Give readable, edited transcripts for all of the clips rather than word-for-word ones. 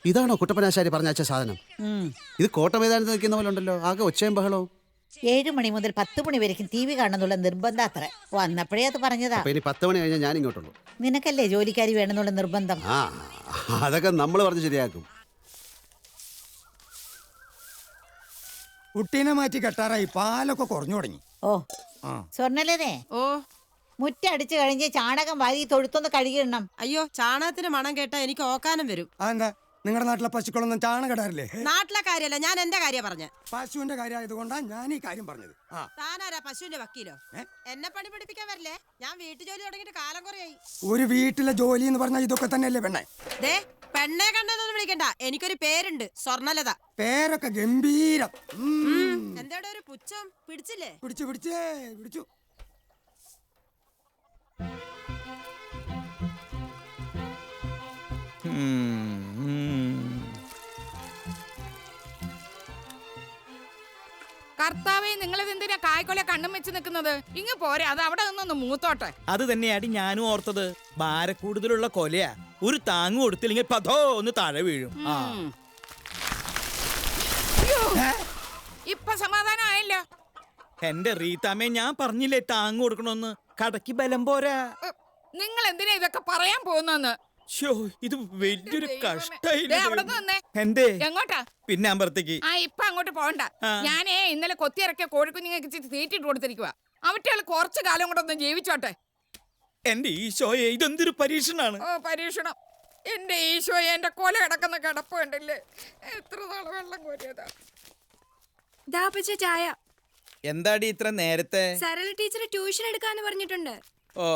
ഇതാണോ കുട്ടപ്പനാശാരി പറഞ്ഞ സാധനം? ഇത് കോട്ടമൈതാനത്ത് നിൽക്കുന്ന പോലെ ഉണ്ടല്ലോ, ആകെ ഒച്ചയും ബഹളവും. 7 മണി മുതൽ 10 മണി വരയ്ക്കും ടി വി കാണണമെന്നുള്ള നിർബന്ധം അത്ര. വന്നപ്പോഴേ അത് പറഞ്ഞതാ. ഇനി 10 മണി കഴിഞ്ഞാൽ ഞാൻ ഇങ്ങോട്ടുള്ളൂ. നിനക്കല്ലേ ജോലിക്കാരി വേണമെന്നുള്ള നിർബന്ധം. ആ, അതൊക്കെ നമ്മൾ പറഞ്ഞ് ശരിയാക്കും. കുട്ടീനെ മാറ്റി കെട്ടാറായി, പാലൊക്കെ കുറഞ്ഞു തുടങ്ങി. ഓ സ്വർണ്ണലതേ, ഓ മുറ്റടിച്ചു കഴിഞ്ഞ് ചാണകം വാരി തൊഴുത്തൊന്ന് കഴുകിയിടണം. അയ്യോ, ചാണകത്തിന് മണം കേട്ടാ എനിക്ക് ഓക്കാനം വരും. അതെന്താ നിങ്ങളുടെ നാട്ടിലെ പശുക്കളൊന്നും ചാണകിടാറില്ലേ? നാട്ടിലെ കാര്യമല്ല, ഞാൻ എന്റെ കാര്യം പറഞ്ഞ. പശുവിന്റെ കാര്യമായതുകൊണ്ടാണ് ഞാൻ ഈ കാര്യം പറഞ്ഞത്. താനാരാ പശുവിന്റെ വക്കീലോ? എന്നെ പണി പഠിപ്പിക്കാൻ വരില്ലേ? ഞാൻ വീട്ടു ജോലി തുടങ്ങിയിട്ട് കാലം കുറയായി. ഒരു വീട്ടിലെ ജോലി എന്ന് പറഞ്ഞാൽ ഇതൊക്കെ തന്നെയല്ലേ പെണ്ണെ? ദേ, പെണ്ണെ കണ്ടെന്നൊന്നും വിളിക്കണ്ട, എനിക്കൊരു പേരുണ്ട്, സ്വർണ്ണലത. പേരൊക്കെ ഗംഭീരം. എന്താ ഒരു പുച്ഛം? പിടിച്ചില്ലേ? പിടിച്ചു. കർത്താവേ, നിങ്ങളിത് എന്തിനാ കായ്ക്കൊല കണ്ണും വെച്ച് നിൽക്കുന്നത്? ഇങ്ങ് പോരെ, അത് അവിടെ നിന്നൊന്ന് മൂത്തോട്ടെ. അത് തന്നെയാടി ഞാനും ഓർത്തത്. ഭാരക്കൂടുതലുള്ള കൊലയാ, ഒരു താങ്ങ് കൊടുത്തില്ലെങ്കിൽ പതോ ഒന്ന് താഴെ വീഴും. ഇപ്പൊ സമാധാനം ആയല്ലോ. എന്റെ റീത്താമ്മേ, ഞാൻ പറഞ്ഞില്ലേ താങ്ങ് കൊടുക്കണമെന്ന്. കടക്ക് ബലം പോരാ. നിങ്ങൾ എന്തിനാ ഇതൊക്കെ പറയാൻ പോകുന്നെന്ന്? ഷോ, ഇത് വലിയൊരു ദേ, അവിടെ കഷ്ടായില്ലേ. നിന്നേ. എന്തേ? എങ്ങോട്ടാ? പിന്നെ അമ്പലത്തേക്ക്. ഇപ്പൊ അങ്ങോട്ട് പോകണ്ട. ഞാനേ ഇന്നലെ കൊത്തിയിറക്കിയ കോഴിക്കുഞ്ഞുങ്ങൾക്ക് തീറ്റിട്ട് കൊടുത്തിരിക്കുക. അവറ്റകൾ കുറച്ചു കാലം കൊണ്ടൊന്ന് ജീവിച്ചോട്ടെ. എന്റെ ഈശോയെ, ഇതെന്തൊരു പരീക്ഷണാണ്. ഓ, പരീക്ഷണം. എന്റെ ഈശോയെ, എന്റെ കൊല കിടക്കുന്ന കിടപ്പ് കണ്ടില്ലേ? എത്ര നാള് വെള്ളം കോരിയതാ. ചായ. എന്താടി ഇത്ര നേരത്തെ? സരള ടീച്ചർ ട്യൂഷൻ എടുക്കാന്ന് പറഞ്ഞിട്ടുണ്ട്. ഓ,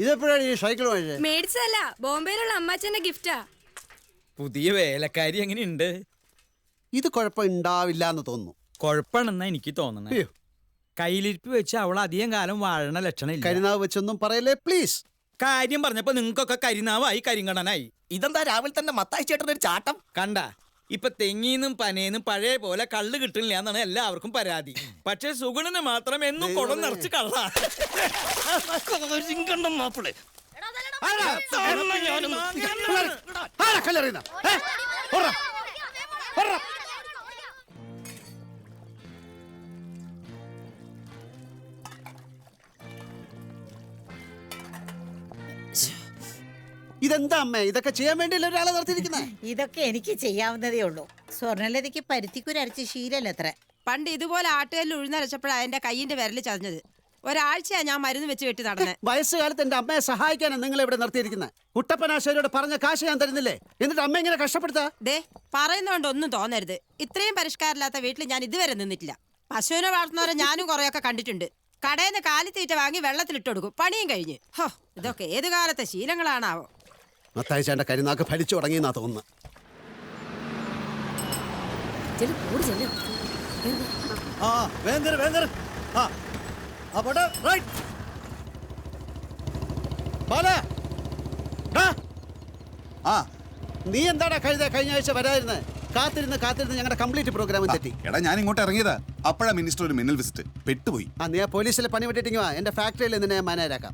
ഇതെപ്പോഴാണ് ഈ സൈക്കിൾ വാങ്ങിച്ചത്? മേടിച്ചതല്ല, ബോംബെയിലുള്ള അമ്മാച്ചന്റെ ഗിഫ്റ്റാ. പുതിയ വേലക്കാരി എങ്ങനെയുണ്ട്? ഇത് കുഴപ്പമുണ്ടാവില്ല എന്ന് തോന്നുന്നു. കൊഴപ്പാണെന്നാ എനിക്ക് തോന്നണേ. അയ്യോ, കയ്യിലിരിപ്പ് വെച്ച് അവൾ അധികം കാലം വാഴണ ലക്ഷണം. കരിനാവ് വെച്ചൊന്നും പറയല്ലേ പ്ലീസ്. കാര്യം പറഞ്ഞപ്പോ നിങ്ങൾക്കൊക്കെ കരിനാവായി, കരിങ്കടനായി. ഇതെന്താ രാവിലെ തന്നെ മത്തായി ചേട്ടൻ ഒരു ചാട്ടം? കണ്ട, ഇപ്പൊ തെങ്ങീന്നും പനേന്നും പഴയ പോലെ കള്ള് കിട്ടില്ല എന്നാണ് എല്ലാവർക്കും പരാതി. പക്ഷെ സുഗുണന് മാത്രം എന്നും കുടം നിറച്ച് കള്ള. മാപ്പിളെ ഇതെന്താ അമ്മേ, ഇതൊക്കെ ചെയ്യാൻ വേണ്ടിയല്ലേ ഒരാളെ നിർത്തിയിരിക്കുന്നത്? ഇതൊക്കെ എനിക്ക് ചെയ്യാവുന്നതേ ഉള്ളൂ. സ്വർണ്ണലതയ്ക്ക് പരുത്തിക്കുരരച്ച് ശീലമല്ലത്ര. പണ്ട് ഇതുപോലെ ആട്ടുകല്ലിൽ ഉഴുന്നരച്ചപ്പോഴാ എന്റെ കയ്യിന്റെ വിരല് ചതഞ്ഞത്. ഒരാഴ്ചയാ ഞാൻ മരുന്ന് വെച്ച് കെട്ടി നടന്നത്. വയസ്സുകാലത്ത് എന്റെ അമ്മയെ സഹായിക്കാനാണ് നിങ്ങൾ ഇവിടെ നിർത്തിയിരിക്കുന്നത്. കുട്ടപ്പനാശാരിയോട് പറഞ്ഞ കാശ് ഞാൻ തരുന്നില്ലേ, എന്നിട്ട് അമ്മ ഇങ്ങനെ കഷ്ടപ്പെടുത്താ? ദേ, പറയുന്നതുകൊണ്ട് ഒന്നും തോന്നരുത്. ഇത്രയും പരിഷ്കാരമില്ലാത്ത വീട്ടിൽ ഞാൻ ഇതുവരെ നിന്നിട്ടില്ല. പശുവിനെ വളർത്തുന്നവരെ ഞാനും കുറെയൊക്കെ കണ്ടിട്ടുണ്ട്. കടയിൽ നിന്ന് കാലിത്തീറ്റ വാങ്ങി വെള്ളത്തിലിട്ട് കൊടുക്കും, പണിയും കഴിഞ്ഞ്. ഹോ, ഇതൊക്കെ ഏത് കാലത്തെ ശീലങ്ങളാണാവോ. മത്തായിച്ചാന്റെ കരിനാക്ക് ഫലിച്ചു തുടങ്ങിയെന്നാ തോന്നുന്നു. നീ എന്താടാ കഴിഞ്ഞ ആഴ്ച വരാതിരുന്നത്? കാത്തിരുന്ന് ഞങ്ങളുടെ കംപ്ലീറ്റ് പ്രോഗ്രാം തെറ്റി. എടാ, ഞാൻ ഇങ്ങോട്ട് ഇറങ്ങിയതാ, അപ്പോഴാ മിനിസ്റ്റർ ഒരു മിന്നൽ വിസിറ്റ്. പെട്ടുപോയി. നീ ആ പോലീസിലെ പണി വിട്ടിട്ടിങ്ങ വാ, എന്റെ ഫാക്ടറിയിൽ നിന്നെ മാനേജരാക്കാം.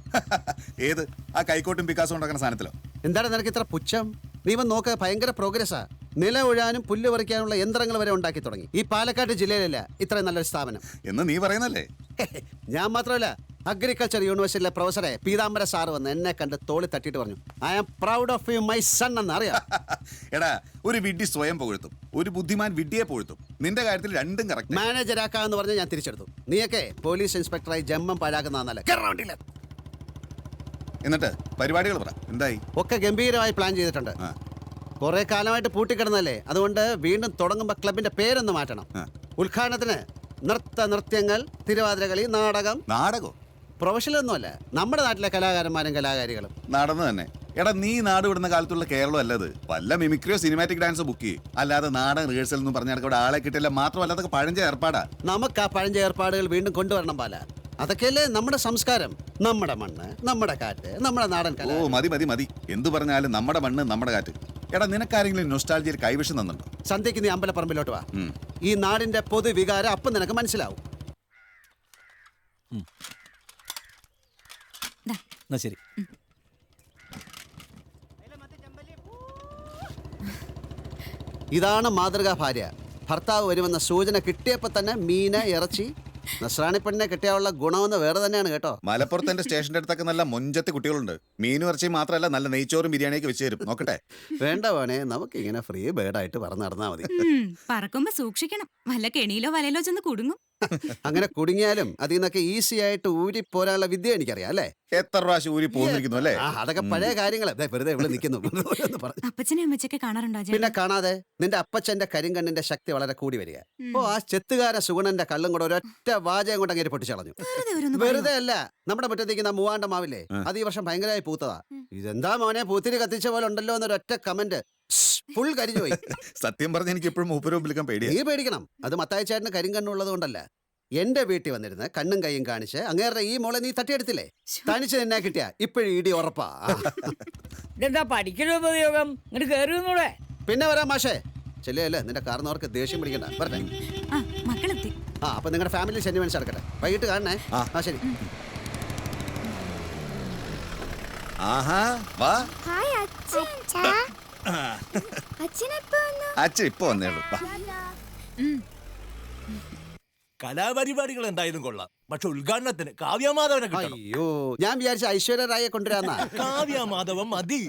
ഏത് ആ കൈക്കോട്ടും പിക്കാസും ഉണ്ടാക്കുന്ന സാധനത്തിലോ? എന്താണ് നിനക്ക് ഇത്ര പുച്ഛം? നീ വന്ന് നോക്ക്, ഭയങ്കര പ്രോഗ്രസ്സാ. നില ഒഴാനും പുല്ല് പറിക്കാനുള്ള യന്ത്രങ്ങൾ വരെ ഉണ്ടാക്കി തുടങ്ങി. ഈ പാലക്കാട് ജില്ലയിലല്ല ഇത്രയും നല്ലൊരു സ്ഥാപനം എന്ന് നീ പറയുന്നല്ലേ? ഞാൻ മാത്രമല്ല, അഗ്രികൾച്ചർ യൂണിവേഴ്സിറ്റിയിലെ പ്രൊഫസറെ പീതാംബര സാറ് വന്ന് എന്നെ കണ്ട് തോളി തട്ടിയിട്ട് പറഞ്ഞു, I am proud of you my son എന്ന്. അറിയാം? എടാ, ഒരു വിഡ്ഢി സ്വയം പുകഴ്ത്തും, ഒരു ബുദ്ധിമാൻ വിഡ്ഢിയെ പുകഴ്ത്തും. നിന്റെ കാര്യത്തിൽ രണ്ടും കറക്റ്റ്. മാനേജരാക്കാന്ന് പറഞ്ഞ് ഞാൻ തിരിച്ചെടുത്തു. നീയൊക്കെ പോലീസ് ഇൻസ്പെക്ടറായി ജമ്മം പാഴാക്കുന്നതല്ല. എന്നിട്ട് പരിപാടികൾ പറ, എന്തായി? ഒക്കെ ഗംഭീരമായി പ്ലാൻ ചെയ്തിട്ടുണ്ട്. കുറെ കാലമായിട്ട് പൂട്ടിക്കിടന്നല്ലേ, അതുകൊണ്ട് വീണ്ടും തുടങ്ങുമ്പോൾ ക്ലബിന്റെ പേരൊന്ന് മാറ്റണം. ഉദ്ഘാടനത്തിന് നൃത്യങ്ങൾ, തിരുവാതിരകളി, നാടകം. പ്രൊഫഷണൽ ഒന്നുമല്ല, നമ്മുടെ നാട്ടിലെ കലാകാരന്മാരും കലാകാരികളും. നടന്നു തന്നെ. എടാ, നീ നാട് വിടുന്ന കാലത്തുള്ള കേരളം അല്ലത്. വല്ല മിമിക്രിയോ സിനിമാറ്റിക് ഡാൻസോ ബുക്ക് ചെയ്യും. അല്ലാതെ നാടൻ റിഹേഴ്സൽ എന്ന് പറഞ്ഞാൽ ഇവിടെ ആളെ കിട്ടില്ല. മാത്രമല്ല, അതൊക്കെ പഴഞ്ച ഏർപ്പാടാ. നമുക്ക് ആ പഴഞ്ച ഏർപ്പാടുകൾ വീണ്ടും കൊണ്ടുവരണം പാല. അതൊക്കെയല്ലേ നമ്മുടെ സംസ്കാരം, നമ്മുടെ മണ്ണ്, നമ്മുടെ കാറ്റ്, നമ്മുടെ നാടൻ കല. ഓ, മതി. എന്തു പറഞ്ഞാലും നമ്മുടെ മണ്ണ്, നമ്മുടെ കാറ്റ്. എടാ, നിനക്കാരെങ്കിലും നൊസ്റ്റാൾജിയിൽ കൈവശം തന്നുണ്ടോ? സന്ധ്യയ്ക്ക് നീ അമ്പലപ്പറമ്പിലോട്ട് വാ. ഈ നാടിന്റെ പൊതുവികാരം അപ്പം നിനക്ക് മനസ്സിലാവും. എന്നാ ശരി. ഇതാണ് മാതൃകാ ഭാര്യ. ഭർത്താവ് വരുമെന്ന സൂചന കിട്ടിയപ്പോൾ തന്നെ മീന ഇറച്ചി നസ്രാണി പെണ്ണിനെ കിട്ടിയാനുള്ള ഗുണമെന്ന് വേറെ തന്നെയാണ് കേട്ടോ. മലപ്പുറത്ത് എന്റെ സ്റ്റേഷന്റെ അടുത്തൊക്കെ നല്ല മൊഞ്ചത്തി കുട്ടികളുണ്ട്. മീനും ഇറച്ചിയും മാത്രമല്ല, നല്ല നെയ്ച്ചോറും ബിരിയാണിയൊക്കെ വെച്ച് തരും. നോക്കട്ടെ? വേണ്ട വേണേ, നമുക്ക് ഇങ്ങനെ ഫ്രീ ബേർഡായിട്ട് പറന്ന് നടന്നാൽ മതി. പറക്കുമ്പോ സൂക്ഷിക്കണം, വല്ല കെണിയിലോ വലയിലോ ചെന്ന് കുടുങ്ങും. അങ്ങനെ കുടുങ്ങിയാലും അതിൽ നിന്നൊക്കെ ഈസി ആയിട്ട് ഊരി പോരാനുള്ള വിദ്യ എനിക്കറിയാം അല്ലേ. എത്ര പ്രാവശ്യം ഊരി പോന്നിരിക്കുന്നു അല്ലേ? അതൊക്കെ പഴയ കാര്യങ്ങൾ. വെറുതെ ഇവിടെ നിൽക്കുന്നു. അപ്പച്ചനെ അമ്മച്ചൊക്കെ കാണാറുണ്ടോ? പിന്നെ കാണാതെ. നിന്റെ അപ്പച്ചന്റെ കരിങ്കണ്ണിന്റെ ശക്തി വളരെ കൂടി വരിക. അപ്പോ ആ ചെത്തുകാര സുഗുണന്റെ കള്ളും കൂടെ ഒരൊറ്റ വാചകം കൊണ്ട് അങ്ങനെ പൊട്ടിച്ചളഞ്ഞു. വെറുതെ അല്ല, നമ്മുടെ മുറ്റത്തേക്ക് മൂവാണ്ട മാവില്ലേ, അത് ഈ വർഷം ഭയങ്കരമായി പൂത്തതാ. ഇതെന്താ മോനെ പൂത്തിരി കത്തിച്ച പോലെ ഉണ്ടല്ലോ എന്നൊരൊറ്റ കമന്റ് ഫുൾ കരിഞ്ഞു പോയി. സത്യം പറഞ്ഞ എനിക്ക് ഇപ്പോഴും മൂപ്പരും വിളിക്കാൻ പേടിയാ. നീ പേടിക്കണം. അത് മത്തായിച്ചേട്ടന് കരിങ്കണ്ണുള്ളത് കൊണ്ടല്ല. എന്റെ വീട്ടിൽ വന്നിരുന്ന് കണ്ണും കൈയും കാണിച്ച് അങ്ങേരുടെ ഈ മോളെ നീ തട്ടിയെടുത്തില്ലേ, തനിച്ച് നിന്നെ കിട്ടിയ ഇപ്പോഴും ഇടി ഉറപ്പാ. ഇതെന്താ പഠിക്കലോ ഉപയോഗം? ഇങ്ങോട്ട് കയറുന്നൂടെ? പിന്നെ വരാം മാഷേ. ചെല്ലല്ലേ, നിന്റെ കാരണവർക്ക് ദേഷ്യം പിടിക്കണ്ട. പറഞ്ഞേ. മക്കളെത്തി. അപ്പൊ നിങ്ങളുടെ ഫാമിലി സെന്റിമെന്റ്സ് നടക്കട്ടെ. വൈകിട്ട് കാണണേ. ആ ശരി. ആഹാ, വാ. അച്ഛൻ ഇപ്പൊ വന്നേളൂ. കലാപരിപാടികൾ എന്തായാലും കൊള്ളാം, പക്ഷെ ഉദ്ഘാടനത്തിന് കാവ്യമാധവനെ കിട്ടണം. അയ്യോ, ഞാൻ വിചാരിച്ച ഐശ്വര്യ റായെ കൊണ്ടുവരാന്നാ. കാവ്യമാധവൻ മതി.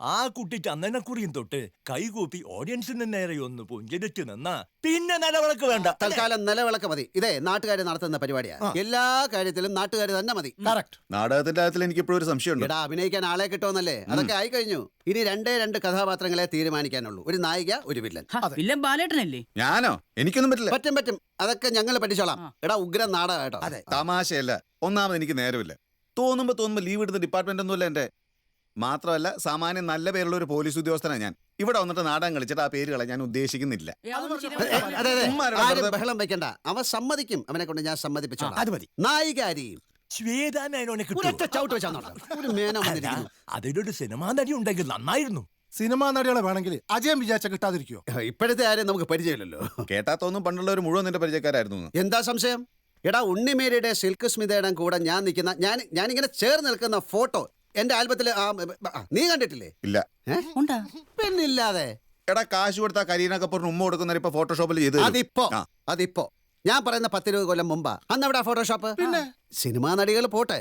ആ കുട്ടി ചന്ദനക്കുറിയും തൊട്ട് കൈകൂപ്പി ഓഡിയൻസിന് നേരെ ഒന്ന് പുഞ്ചിരിച്ചു നിന്നാ പിന്നെ നിലവിളക്ക് വേണ്ട. തൽക്കാലം നിലവിളക്ക് മതി. ഇതേ നാട്ടുകാർ നടത്തുന്ന പരിപാടിയാ. എല്ലാ കാര്യത്തിലും നാട്ടുകാർ തന്നെ മതി. നാടകത്തിന്റെ കാര്യത്തിൽ എനിക്ക് ഇപ്പോഴും ഒരു സംശയമുണ്ട്. എടാ, അഭിനയിക്കാൻ ആളെ കിട്ടുമെന്നല്ലേ? അതൊക്കെ ആയി കഴിഞ്ഞു. ഇനി രണ്ട് കഥാപാത്രങ്ങളെ തീരുമാനിക്കാനുള്ളൂ. ഒരു നായിക, ഒരു വില്ലൻ. വില്ലൻ ബാലേട്ടനല്ലേ? ഞാനോ? എനിക്കൊന്നും പറ്റില്ല. പറ്റും. അതൊക്കെ ഞങ്ങൾ പഠിച്ചോളാം. എടാ, ഉഗ്രം നാടകം കേട്ടോ. തമാശയല്ല. ഒന്നാമത് എനിക്ക് നേരമില്ല. തോന്നുമ്പോ ലീവ് എടുത്ത ഡിപ്പാർട്ട്മെന്റ് ഒന്നുമില്ല എന്റെ. മാത്രമല്ല, സാമാന്യം നല്ല പേരുള്ള ഒരു പോലീസ് ഉദ്യോഗസ്ഥനാണ് ഞാൻ. ഇവിടെ വന്നിട്ട് നാടകം കളിച്ചിട്ട് ആ പേരുകളെ ഞാൻ ഉദ്ദേശിക്കുന്നില്ല. ആരും ബഹളം വെക്കണ്ട. അവൻ സമ്മതിക്കും. അവനെ കൊണ്ട് ഞാൻ സമ്മതിപ്പിച്ചോളാം. അത് മതി. നായികാരിയും അതിലൊരു സിനിമാ നടി ഉണ്ടെങ്കിൽ നന്നായിരുന്നു. സിനിമാ നടികളെ വേണമെങ്കിൽ അജയം വിചാരിച്ച കിട്ടാതിരിക്കോ? ഇപ്പോഴത്തെ ആരെയും നമുക്ക് പരിചയമില്ലല്ലോ. കേട്ടാ തോന്നും പണ്ടുള്ളവർ മുഴുവൻ നിന്റെ പരിചയക്കാരായിരുന്നു. എന്താ സംശയം? എടാ, ഉണ്ണിമേരിയുടെ സിൽക്ക് സ്മിതയുടെ കൂടെ ഞാൻ നിൽക്കുന്ന ഞാനിങ്ങനെ ചേർന്ന് നിൽക്കുന്ന ഫോട്ടോ എന്റെ ആൽബത്തില് നീ കണ്ടിട്ടില്ലേ? ഇല്ല. പിന്നില്ലാതെ. എടാ, കാശ് കൊടുത്താ കരീന കപൂറിന് ഉമ്മ കൊടുക്കുന്ന ഇപ്പൊ ഫോട്ടോഷോപ്പിൽ ചെയ്ത്. അതിപ്പോ ഞാൻ പറയുന്ന 10-20 കൊല്ലം മുമ്പാ. അന്ന് എവിടെ ഫോട്ടോഷോപ്പ്? പിന്നെ സിനിമാ നടികൾ പോട്ടെ,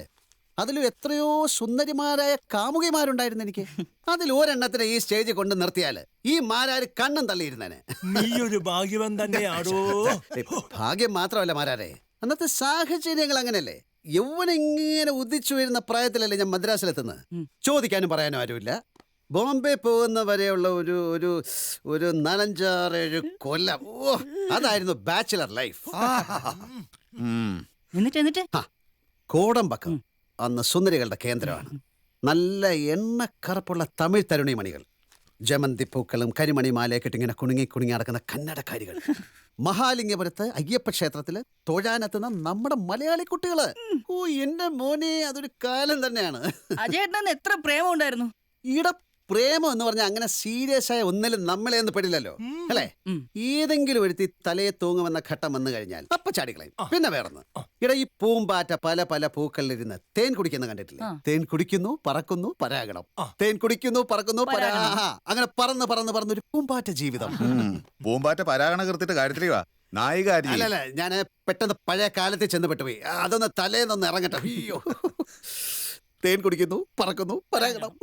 അതിലും എത്രയോ സുന്ദരിമാരായ കാമുകിമാരുണ്ടായിരുന്നു എനിക്ക്. അതിൽ ഒരെണ്ണത്തിന് ഈ സ്റ്റേജിൽ കൊണ്ട് നിർത്തിയാല് ഈ മാരാര് കണ്ണും തള്ളിയിരുന്നേനെ. നീയൊരു ഭാഗ്യവൻ തന്നെയാണോ? ഭാഗ്യം മാത്രമല്ല മാരാരെ, അന്നത്തെ സാഹചര്യങ്ങൾ അങ്ങനെയല്ലേ. യൗവനിങ്ങനെ ഉദിച്ചു വരുന്ന പ്രായത്തിലല്ലേ ഞാൻ മദ്രാസിലെത്തുന്നത്. ചോദിക്കാനും പറയാനും ആരുമില്ല. ബോംബെ പോകുന്നവരെയുള്ള ഒരു 4-6 കൊല്ലം. അതായിരുന്നു ബാച്ചിലർ ലൈഫ്. കോടമ്പക്കം അന്ന് സുന്ദരികളുടെ കേന്ദ്രമാണ്. നല്ല എണ്ണക്കറപ്പുള്ള തമിഴ് തരുണിമണികൾ, ജമന്തി പൂക്കളും കരിമണി മാലയൊക്കെ ഇങ്ങനെ കുണുങ്ങി നടക്കുന്ന കന്നഡക്കാരികൾ. മഹാലിംഗപുരത്ത് അയ്യപ്പ ക്ഷേത്രത്തില് തൊഴാനെത്തുന്ന നമ്മുടെ മലയാളി കുട്ടികള്. എന്റെ മോനെ, അതൊരു കാലം തന്നെയാണ്. അജയേട്ടന് എത്ര പ്രേമം ഉണ്ടായിരുന്നു. ഈടെ പ്രേമം എന്ന് പറഞ്ഞാൽ അങ്ങനെ സീരിയസ് ആയ ഒന്നിലും നമ്മളെ ഒന്നും പെടില്ലല്ലോ അല്ലേ. ഏതെങ്കിലും ഒരുത്തി തലയെ തൂങ്ങുമെന്ന ഘട്ടം വന്നു കഴിഞ്ഞാൽ അപ്പൊ ചാടിക്കളയും. പിന്നെ വേറൊന്ന്, ഇവിടെ ഈ പൂമ്പാറ്റ പല പല പൂക്കളിലിരുന്ന് തേൻ കുടിക്കുന്ന കണ്ടിട്ടില്ലേ? തേൻ കുടിക്കുന്നു, പറക്കുന്നു, പരാഗണം. തേൻ കുടിക്കുന്നു, പറക്കുന്നു, അങ്ങനെ പറന്ന് ഒരു പൂമ്പാറ്റ ജീവിതം. പൂമ്പാറ്റ പരാഗണ കൃത്യത്തെ കാര്യത്തിലേക്കാ നായികാരി. അല്ലല്ല, ഞാൻ പെട്ടെന്ന് പഴയ കാലത്തിൽ ചെന്ന് പെട്ടുപോയി. അതൊന്ന് തലേന്നൊന്ന് ഇറങ്ങട്ടെ. അയ്യോ, തേൻ കുടിക്കുന്നു, പറക്കുന്നു, പരാഗണം.